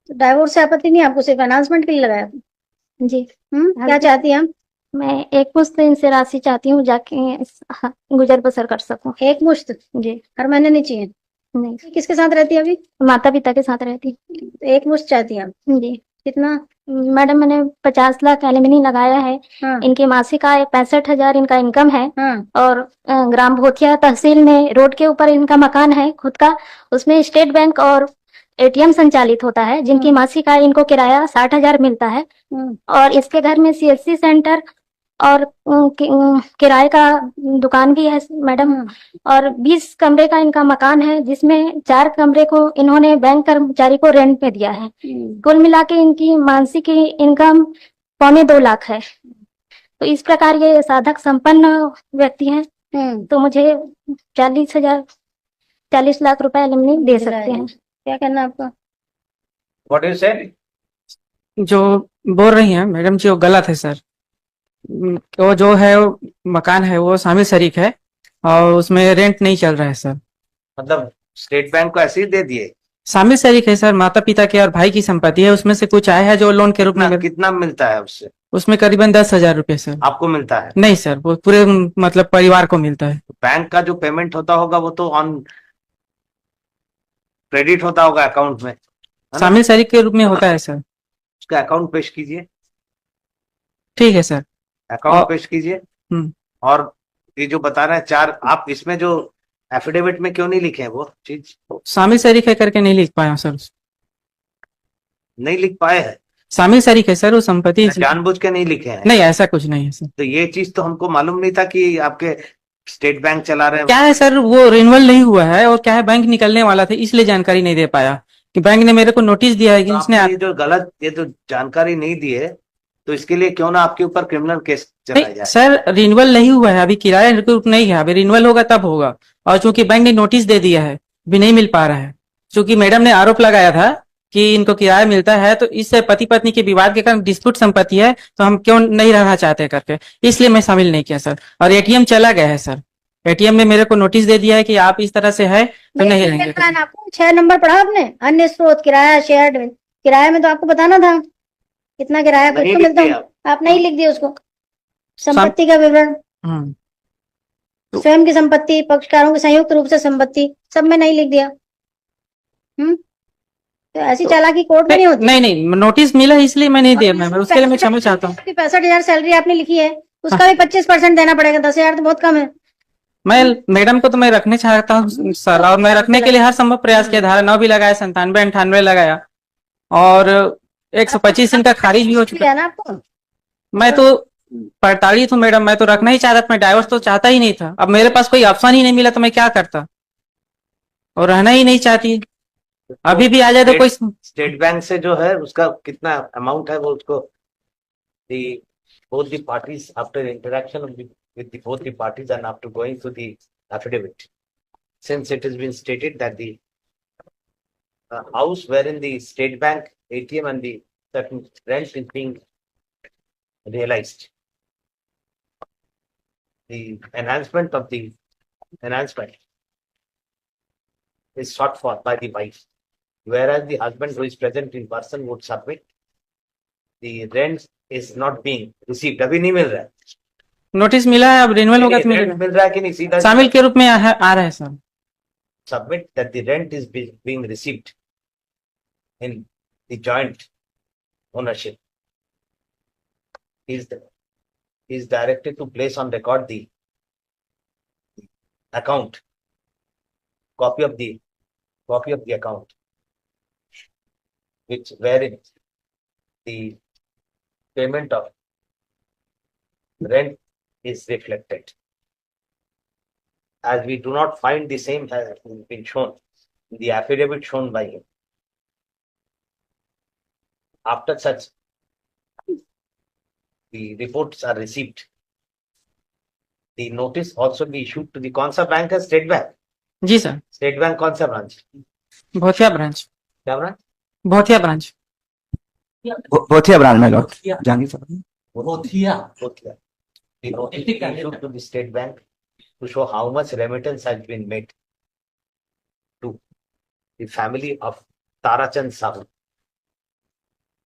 तो डाइवोर्स से आपत्ति नहीं, आपको सिर्फ अनाउंसमेंट के लिए लगाया? जी। क्या चाहती हैं आप? मैं एक मुश्त इनसे राशि चाहती हूँ, जाके गुजर बसर कर सकूं। एक मुश्त जी। हर महीने नहीं चाहिए? नहीं, किसके साथ रहती है अभी? माता पिता के साथ रहती हूँ। तो एक मुश्त चाहती हैं आप? जी। कितना? मैडम, मैंने 50 लाख एलिमनी लगाया है। हाँ। इनकी मासिक आय 65,000 इनका इनकम है। हाँ। और ग्राम भोथिया तहसील में रोड के ऊपर इनका मकान है खुद का। उसमें स्टेट बैंक और एटीएम संचालित होता है, जिनकी मासिक आय इनको किराया 60,000 मिलता है। और इसके घर में सीएससी सेंटर और किराए का दुकान भी है मैडम। और 20 कमरे का इनका मकान है, जिसमें 4 कमरे को इन्होंने बैंक कर्मचारी को रेंट पे दिया है। कुल मिला के इनकी मासिक इनकम 2.25 लाख है। तो इस प्रकार ये साधक संपन्न व्यक्ति हैं। तो मुझे 40 लाख रुपए एलिमनी दे सकते हैं। क्या करना आपका? व्हाट यू से? जो बोल रही हैं मैडम जी वो गलत है सर। वो जो है वो मकान है वो शामिल शरीक है और उसमें रेंट नहीं चल रहा है सर। मतलब स्टेट बैंक को ऐसे ही दे दिए? शामिल शरीक है सर, माता पिता के और भाई की संपत्ति है, उसमें से कुछ आया है जो लोन के रूप में। कितना मिलता है उससे? उसमें करीबन 10,000 रुपए सर। आपको मिलता है? नहीं सर, वो पूरे मतलब परिवार को मिलता है। बैंक का जो पेमेंट होता होगा वो तो ऑन क्रेडिट होता होगा अकाउंट में, शामिल शरीक के रूप में होता है सर। उसका अकाउंट पेश कीजिए। ठीक है सर, अकाउंट पेश कीजिए। हम्म। और ये जो बता रहे हैं 4, आप इसमें जो एफिडेविट में क्यों नहीं लिखे हैं वो चीज? शामिल शरीक है करके नहीं लिख पाया सर। नहीं लिख पाए हैं? शामिल शरीक है सर, वो संपत्ति जानबूझ के नहीं लिखे हैं? नहीं, ऐसा कुछ नहीं है सर। तो ये चीज तो हमको मालूम नहीं था कि आपके स्टेट बैंक चला रहे हैं। क्या है सर, वो रिन्यूअल नहीं हुआ है और क्या है बैंक निकलने वाला था, इसलिए जानकारी नहीं दे पाया कि बैंक ने मेरे को नोटिस दिया है कि तो इसने ये जो गलत, ये जो जानकारी नहीं दी है, तो इसके लिए क्यों ना आपके ऊपर क्रिमिनल केस चलाया जाए? सर रिन्यूअल नहीं हुआ है, अभी किराया रिकूप नहीं है, अभी रिन्यूअल होगा तब होगा। और चूंकि बैंक ने नोटिस दे दिया है, भी नहीं मिल पा रहा है। चूंकि मैडम ने आरोप लगाया था कि इनको किराया मिलता है, तो इससे पति पत्नी के विवाद के कारण डिस्प्यूट संपत्ति है, तो हम क्यों नहीं रहना चाहते करके, इसलिए मैं शामिल नहीं किया सर। और एटीएम चला गया है सर, एटीएम ने मेरे को नोटिस दे दिया है कि आप इस तरह से है तो नहीं रहेंगे। आपको 6 नंबर पढ़ा आपने? अन्य स्रोत किराया शेयर किराए में तो आपको बताना था कितना किराया किसको मिलता है। आप नहीं लिख दिए उसको। संपत्ति का विवरण, स्वयं की संपत्ति, पक्षकारों की संयुक्त रूप से संपत्ति, सब में नहीं लिख दिया। तो ऐसी चालाकी कोर्ट में नहीं होती। नहीं, नोटिस मिला इसलिए मैं नहीं दिया मैम, उसके लिए मैं क्षमा चाहता हूँ। 65,000 सैलरी आपने लिखी है, उसका भी 25% देना पड़ेगा। 10,000 तो बहुत कम है। मैं मैडम को तो मैं रखने चाहता हूँ सर, और मैं रखने के लिए हर संभव प्रयास किया। धारा 9 भी लगाया, 97, 98 लगाया, और 125 इनका खारिज भी हो चुका है ना आपको। मैं तो प्रताड़ित हूँ मैडम, मैं तो रखना ही चाहता था, मैं डाइवोर्स तो चाहता ही नहीं था। अब मेरे पास कोई ऑप्शन ही नहीं मिला तो मैं क्या करता, और रहना ही नहीं चाहती। अभी भी आ जाए तो कोई। स्टेट बैंक से जो है उसका कितना अमाउंट है वो उसको both the parties after interaction with both the parties and after going to the affidavit, since it has been stated that the house wherein the state bank ATM and the certain rent is being realized, the enhancement of the enhancement is sought for by the wife, whereas the husband who is present in person would submit the rent is not being received. अभी नहीं मिल रहा है। Notice मिला है, अब renewal होगा तो मिल रहा है कि नहीं? सीधा शामिल के रूप में आ रहा है sir. Submit that the rent is being received in the joint ownership. He is directed to place on record the account, copy of the account, which wherein the payment of rent is reflected. As we do not find the same has been shown in the affidavit shown by him. After such the reports are received, the notice also be issued to the कौन सा bank है? State bank. जी sir. State bank कौन सा branch? Bhothia branch. क्या branch? Bhothia branch. Bhothia branch में लॉट जाएंगे sir. Bhothia. The notice issued to the state bank to show how much remittance has been made to the family of Tarachand Sahu.